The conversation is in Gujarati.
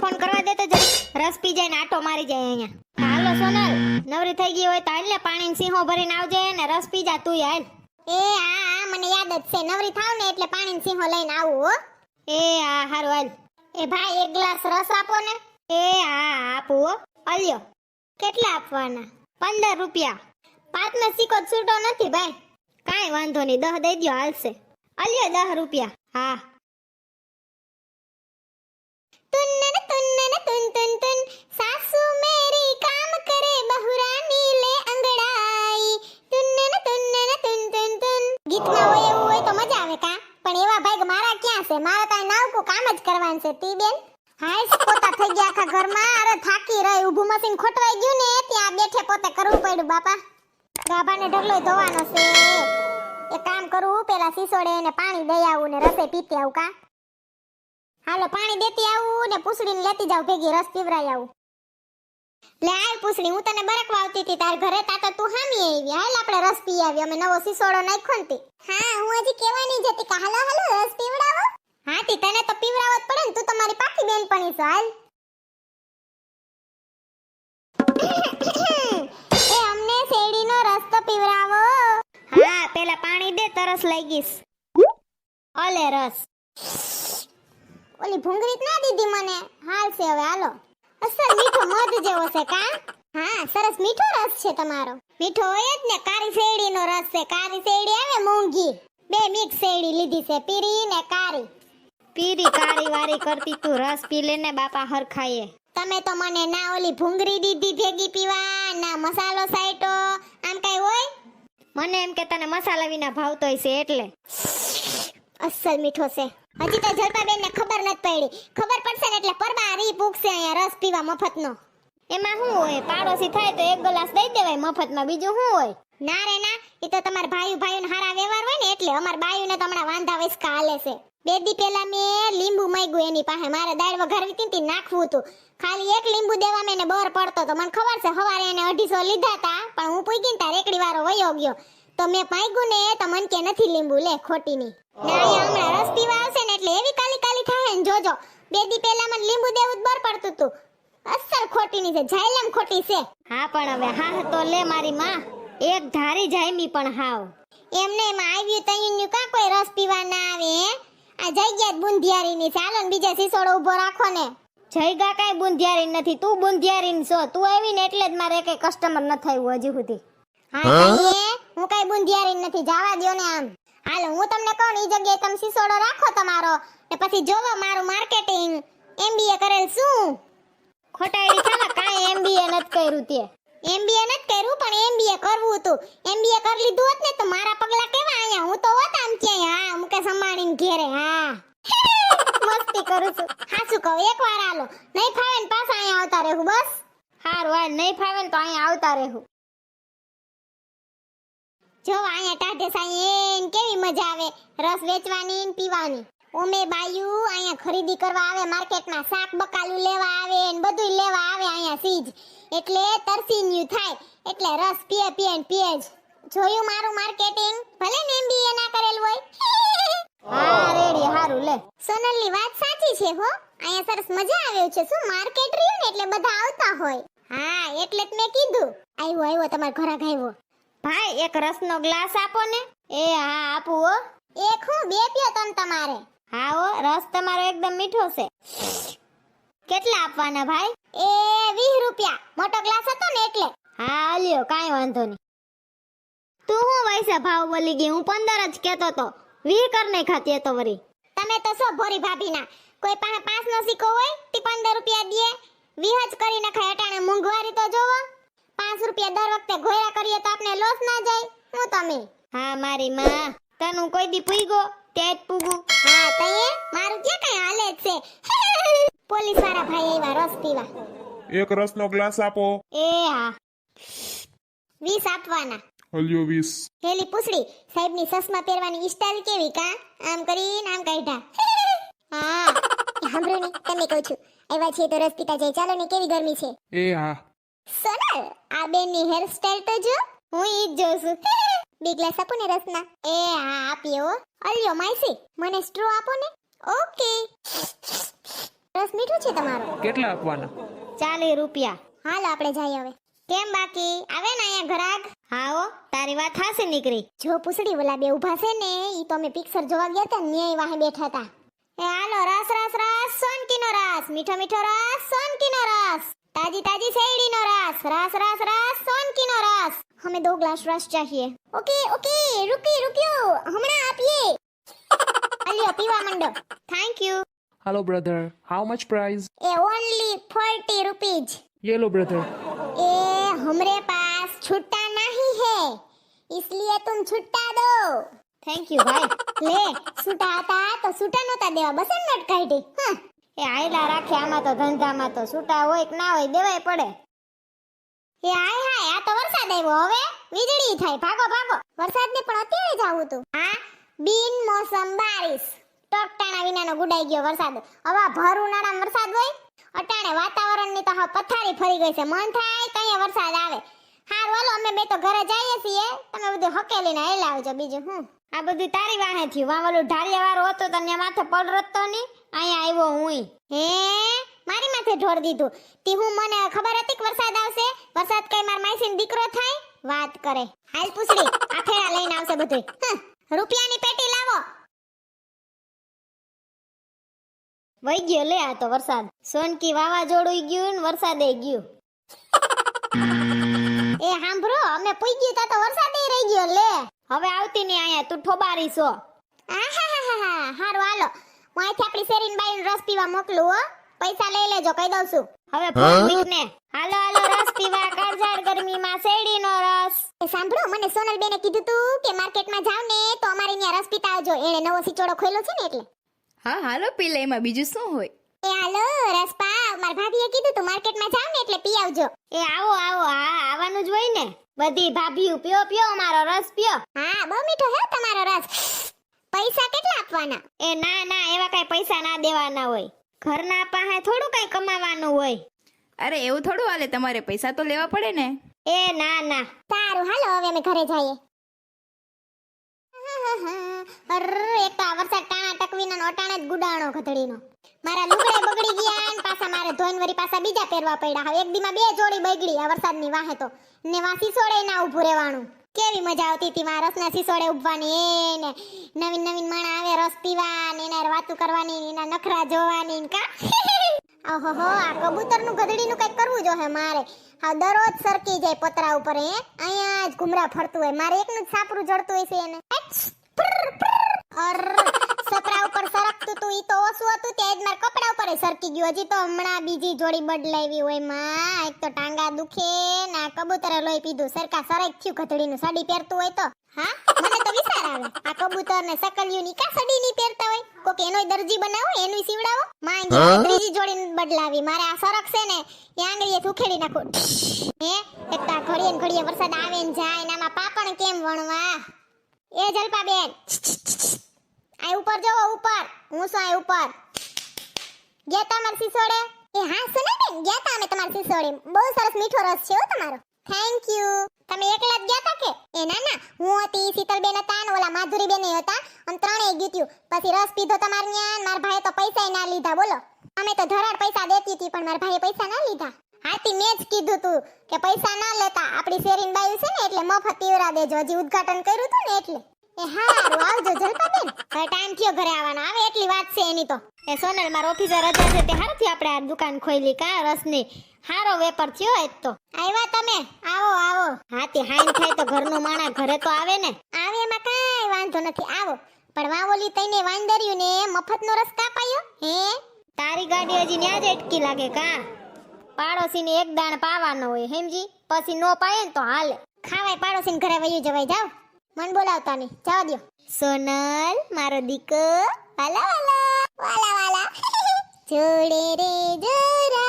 ફોન કરવા દે તો જરી રસ પી જાય ને આટો મારી જાય અહીંયા. હાલો સોનલ, નવરી થઈ ગઈ હોય તો હાલ ને પાણીનો સિંહો ભરીને આવજે ને રસ પી જા તું હાલ. એ હા મને યાદ જ છે, નવરી થાવ ને એટલે પાણીનો સિંહો લઈને આવું હો. એ હા હારું હાલ. એ ભાઈ એક ગ્લાસ રસ આપો ને. એ હા આપું હો. અલ્યો કેટલા આપવાના? 15 રૂપિયા. પાંચનો સિક્કો છૂટો નથી ભાઈ. કાંઈ વાંધો નહીં, 10 દઈ દ્યો હાલશે. અલ્યો 10 રૂપિયા. હા तुन्नन तुन्नन तुन तुन तुन सासू मेरी काम करे बहुरानी ले अंगड़ाई तुन्नन तुन्नन तुन तुन तुन. ગીતમાં હોય એવું હોય તો મજા આવે કા, પણ એવા ભાઈ મારા ક્યાં છે? મારા તો નાવકું કામ જ કરવાનું છે તી બેન. હાય પોતા થઈ ગયા આખા ઘરમાં. અરે થાકી રહી, ઊભું મશીન ખોટવાઈ ગયું ને ત્યાં બેઠે પોતે કરવું પડ્યું બાપા. ગાભાને ઢગલો ધોવાનો છે. એક કામ કરું, પેલા સિસોડે એને પાણી દઈ આવું ને રસે પીતી આવું કા. હાલો પાણી દેતી આવું ને પૂછડીને લેતી જાવ ભેગી રસ પીવરાઈ આવું. લે આય પૂછડી, હું તને બરકવા આવતી હતી તાર ઘરે, તા તો તું હામી આવી. હાલ આપણે રસ પી આવી, અમે નવો સિસોડો નાખ્યો ને તી. હા હું હજી કહેવાની જ હતી કે હાલો હાલો રસ પીવડાવો. હા તી તને તો પીવડાવવો જ પડે ને, તું તમારી પાકી બેનપણી છો. હાલ એ અમને શેરડીનો રસ તો પીવડાવો. હા પેલા પાણી દે, તરસ લાગીશ. ઓલે રસ. ઓલી ભૂંગળી ના દીધી મને. હાલ છે હવે હાલો. અસલ મીઠો મધ જેવો છે કા. હા સરસ મીઠો રસ છે તમારો. મીઠો હોય જ ને, કારી શેરડીનો રસ છે. કારી શેરડી આવે મૂંગી, બે મિક્સ શેરડી લીધી છે, પીરી ને કારી. પીરી કાળી વારી કરતી તું રસ પી લે ને બાપા હરખાઈએ. તમે તો મને ના ઓલી ભૂંગળી દીધી ભેગી પીવા, ના મસાલો સાઈટો, આમ કઈ હોય? મને એમ કે તને મસાલા વિના ભાવતોય છે એટલે. અસલ મીઠો છે. હજી તો જલપાબેન ને ખબર નથી પડી. ખબર પડશે ને એટલે પરબા રી પૂછશે અહીંયા રસ પીવા મફતનો. એમાં શું હોય, પાડોશી થાય તો એક ગ્લાસ દઈ દેવાય મફતમાં, બીજું શું હોય? ના રે ના, એ તો તમારા ભાઈઓ ને હારા વ્યવહાર હોય ને એટલે. અમાર બાયુને તો હમણાં વાંધા વસકા હાલે છે. બે દી પહેલા મેં લીંબુ માંગ્યું એની પાસે. મારે દાળ વઘારવી હતી નાખવું હતું. ખાલી એક લીંબુ દેવા મેં બર પડતો તો. મને ખબર છે સવારે એને 250 લીધા હતા, પણ હું પૂગી ને તાર એકડી વારો વયો ગયો તો મેં માંગ્યું ને તો મન કે નથી લીંબુ, લે ખોટી ની. ના અહીંયા હમણાં રસ પીવા આવશે ને એટલે એવી કાલી કાલી થાય ને જોજો. બે દી પહેલા મને લીંબુ દેવું જ બર પડતું હતું. અસલ ખોટી ની છે, જાયલમ ખોટી છે. હા પણ હવે હા તો લે મારી માં, એક ધારી જાયમી પણ હાવ. એમને એમાં આવ્યું તૈયું કા કોઈ રસ પીવા ના આવે હે? આ જગ્યા જ બુંધિયારી ની. ચાલો ને બીજા સિસોડો ઊભો રાખો ને. જયગા કાઈ બુંધિયારી નથી, તું બુંધિયારી છો. તું આવી ને એટલે જ મારે એક કસ્ટમર ન થયું હજી સુધી. હા હું કઈ બુંધિયારી નથી, જવા દ્યો ને આમ. હાલો હું તમને કહું ને, ઈ જગ્યાએ તમે સિસોડો રાખો તમારો ને પછી જોવો મારું માર્કેટિંગ એમબીએ કરેલ શું. ખોટાડી થામાં કાઈ એમબીએ નત કર્યું તે. એમબીએ નત કર્યું પણ એમબીએ કરવું હતું. એમબીએ કરી લીધું હોત ને તો મારા પગલા કેવા આયા. હું તો હોત આમ ક્યાંય હા મુકે સંભાળીને ઘેરે. હા મસ્તી કરું છું. હાચું કહું, એકવાર હાલો, નહીં ફાવે ને પાછા અહીંયા આવતા રહેવું બસ. હારું હાલ, નહીં ફાવે ને તો અહીંયા આવતા રહેવું. જો અહીંયા ટાઢે સાઈન કેવી મજા આવે રસ વેચવાની ને પીવાની. ઓમે બાયુ અહીંયા ખરીદી કરવા આવે માર્કેટમાં, શાક બકાલું લેવા આવે ને બધુંય લેવા આવે અહીંયા સીજ. એટલે તરસીન્યુ થાય એટલે રસ પીએ પીએ ને પીએ જ. જોયું મારું માર્કેટિંગ? ભલે ને એમબીએ ના કરેલું હોય. હા રેડી, હારું લે. સોનલની વાત સાચી છે હો. અહીંયા સરસ મજા આવે છે. શું માર્કેટ રહ્યું ને એટલે બધા આવતા હોય. હા એટલે જ મેં કીધું. આવ્યો તમાર ઘરાક આવ્યો. ભાઈ એક રસનો ગ્લાસ આપો ને. એ હા આપું હો. એક હું બે પીઓ તમ તમારે. હા હો, રસ તમારો એકદમ મીઠો છે. કેટલા આપવાના ભાઈ? એ 20 રૂપિયા. મોટો ગ્લાસ હતો ને એટલે. હા લ્યો, કાઈ વાંધો નહીં. તું હું વૈસા ભાવ બોલી ગઈ? હું 15 જ કેતો તો. 20 કર નહીં ખાતી તો વરી. તમે તો સો ભોરી ભાભીના. કોઈ પાસે 5 નો સિક્કો હોય તે 15 રૂપિયા દે. 20 જ કરી નખાય. અટાણે મોંઘવારી તો જોવો. 5 રૂપિયા દર વખતે ઘોડા કરીએ તો આપણે લોસ ના જાય. હું તમે હા મારી માં, તનું કોઈ દી પૂગો તે જ પૂગું. હા તઈએ મારું ક્યાં કઈ હાલે જ છે. પોલીસ વાળા ભાઈ આવ્યા રસ પીવા. એક રસનો ગ્લાસ આપો. એ હા 20 આપવાના. હલ્યો 20. હેલી પૂછડી સાહેબની સસમા પહેરવાની સ્ટાઈલ કેવી કા? આમ કરીને આમ કાઢ્યા. હા સાંભળો ને, તમે કહું છું આવ્યા છે તો રસ પીતા જાય. ચાલો ને, કેવી ગરમી છે. એ હા. સોનલ આ બેનની હેર સ્ટાઈલ તો જો. હું ઈ જ જોઉં છું. બે ગ્લાસ આપો ને રસના. એ હા આપીએ હો. અલ્યો માઈસી મને સ્ટ્રો આપો ને. ઓકે રસ મીઠું છે તમારું. કેટલા આપવાના? 40 રૂપિયા. હાલ આપણે જઈએ હવે. કેમ બાકી આવે ને અહીંયા ઘરાક? હાઓ તારી વાત હાસી નીકળી. જો પૂછડી ઓલા બે ઊભા છે ને ઈ તો અમે પિક્ચર જોવા ગયા હતા ન્યાય વાહે બેઠા હતા. એ હાલો રસ રસ રસ સોનકીનો રસ, મીઠો મીઠો રસ સોનકીનો રસ, તાજી તાજી શેરડીનો રસ, રસ રસ રસ સોનકીનો રસ. हमें 2 ग्लास रस चाहिए. ओके ओके रुकियो हमણાં આપીએ. અલ્યો પીવા માંડો. Thank you. Hello brother, how much price? ए ओनली 40 रुपीज. ये लो ब्रदर. ए हमरे पास छुट्टा नहीं है इसलिए तुम छुट्टा दो. થેન્ક યુ ભાઈ. ले छुट्टा હતા તો છૂટા નતા દેવા બસન નટ કાઢી. હા એ આયલા રાખે આમાં તો ધંધામાં તો છૂટા હોય કે ના હોય દેવાય પડે. એ હાય હાય આ તો વરસાદ આવ્યો હવે વીજળી થાય ભાગો ભાગો. વરસાદને પણ અત્યારે જ આવું તું. હા બિન મોસમ બારિશ. ટકટાણા વિનાનો ગુડાઈ ગયો વરસાદ. હવે ભર ઉનાળામાં વરસાદ હોય અટાણે વાતાવરણની તો હા પથારી ફરી ગઈ છે. મન થાય તઈએ વરસાદ આવે. હારું હાલો અમે બે તો ઘરે જઈએ છીએ તમે બધું હકેલીને હેલા આવજો. બીજું હું આ બધું તારી વાહે થયું. વાં ઓલું ઢારિયા વાળો હતો તો ત્યાં માથે પડ રતો ની અહીંયા આવ્યો હુંય. હે મારી માથે ઢોળ દીધું. તી હું મને ખબર હતી કે વરસાદ આવશે. વરસાદ કઈ માર માઈસીન દીકરો થાય વાત કરે. હાલ પૂછડી આ ફેરા લઈને આવશે બધું. રૂપિયાની પેટી લાવો. વઈ ગયો લે આ તો વરસાદ. સોનકી વાવાઝોડું ગયું ને વરસાદે ગયું. એ સાંભળો અમે પૂઈ ગયા તો વરસાદે રહી ગયો લે. હવે આવતી ની અહીંયા તું ઠોબારી છો. આહાહાહા હારું હાલો હું અહીંથી આપણી શેરીન બાઈન રસ પીવા મોકલું હો. પૈસા લઈ લેજો કહી દઉં છું. હવે ફોન મૂકને. હાલો હાલો રસ પીવા કાળઝાળ ગરમીમાં શેરડીનો રસ. એ સાંભળો મને સોનલ બેને કીધું તું કે માર્કેટમાં જાવ ને તો અમારે અહીંયા રસ પીતા આવજો. એણે નવો સિચોડો ખોલ્યો છે ને એટલે. હા હાલો પી લે, એમાં બીજું શું હોય. એ હાલો રસ પાવ. માર ભાભીએ કીધું તું માર્કેટમાં જાવ ને એટલે પી આવજો. એ આવો આવો હા આવવાનું જ હોય ને. બધી ભાભીઓ પીઓ પીઓ મારો રસ પીઓ. હા બહુ મીઠો હે તમારો રસ. પૈસા કેટલા આપવાના? એ ના ના એવા કઈ પૈસા ના દેવાના હોય. ઘરના પાસે થોડું કઈ કમાવાનું હોય. અરે એવું થોડું હાલે, તમારે પૈસા તો લેવા પડે ને. એ ના ના. સારું હાલો હવે અમે ઘરે જઈએ. એક તો આ વરસાદ ટાણા ટકવીનો અટાણે જ ગુડાણો ઘતડીનો. મારા લુગડા બગડી ગયા ને પાછા મારે ધોઈને વરી પાછા બીજા પહેરવા પડ્યા. હવે એક દીમાં 2 જોડી બગડી આ વરસાદની વાહે તો. ને વા સિસોડે ના ઊભું રહેવાનું. કેવી મજા આવતી હતી માં રસના સિસોડે ઊભવાની. ને નવીન નવીન માણા આવે રસ પીવા ને એના વાતો કરવાની એના નખરા જોવાની ને કા. ઓહોહો આ કબૂતરનું ગધડીનું કઈ કરવું જો હે મારે. હા દરરોજ સરકી જાય પતરા ઉપર. હે અહીંયા જ ઘુમરા ફરતું હોય. મારે એકનું જ સાપરું જડતું હોય છે એને. સપરા ઉપર સરકતું તું ઈ તો ઓછું હતું તે જ માર કપડા ઉપર સરકી ગયું. હજી તો હમણાં બીજી જોડી બદલાવી હોય માં. એક તો ટાંગા દુખે ના કબૂતરે લોહી પીધું. સરકા સરક થયું ગધડીનું સાડી પહેરતું હોય તો. હા મને તો વિચાર આવે આ કબૂતર ને સકલિયું ની કા સાડી ની પહેરતા હોય. કોક એનોય દરજી બનાવો એનોય સીવડાવો. માં ત્રીજી જોડી બદલાવી. મારે આ સરક છે ને એ આંગળીએ ઉખેડી નાખો. હે એક તો ઘડીએ ને ઘડીએ વરસાદ આવે ને જાય ને આમાં પાપણ કેમ વણવા. એ જલપા બેન આ ઉપર જોવો ઉપર. હું શું આ ઉપર ગયા તા માર સિસોડે. એ હા સુના બેન ગયા તા અમે તમાર સિસોડે. બહુ સરસ મીઠો રસ છે હો તમારો. Thank you. તમે એકલા જ ગયા તા કે? એ ના ના હું હતી શીતલ બેન હતા ને ઓલા માધુરી બેન હતા અને ત્રણેય ગીત્યું. પછી રસ પીધો તમાર ન્યા. માર ભાઈએ તો પૈસા ના લીધા બોલો. અમે તો ધરાડ પૈસા દેતી હતી પણ માર ભાઈએ પૈસા ના લીધા. હાથી મેં જ કીધું તું કે પૈસા ના લેતા આપણી શેરીન બાઈ છે ને એટલે મફત પીવરા દેજો. હજી ઉદ્ઘાટન કર્યું તું ને એટલે. એ હારું આવજો જલપાબેન. હવે ટાઈમ થયો ઘરે આવવાનો. આવે એટલી વાત છે એની તો. એ સોનલ માર ઓફિસર રજા છે તે હારથી આપણે આ દુકાન ખોલી કા રસની. હારો વેપાર થયો એક તો. આવ્યા તમે આવો આવો. હાથી હાઈન થાય તો ઘરનો માણા ઘરે તો આવે ને. આવે એમાં કાંઈ વાંધો નથી આવો. પણ વાવોલી તઈને વાંદર્યું ને મફતનો રસ કાપાયો. હે તારી ગાડી હજી ન્યા જ અટકી લાગે કા. પાડોશીને એક દાણ પાવાનો હોય સમજી. પછી નો પાયે ને તો હાલે. ખાવાય પાડોશીને ઘરે વયું જવાય. જાવ મન બોલાવતા નહીં જવા દ્યો. સોનલ મારો દીકો વાલા વાલા વાલા વાલા જોડે રે જરા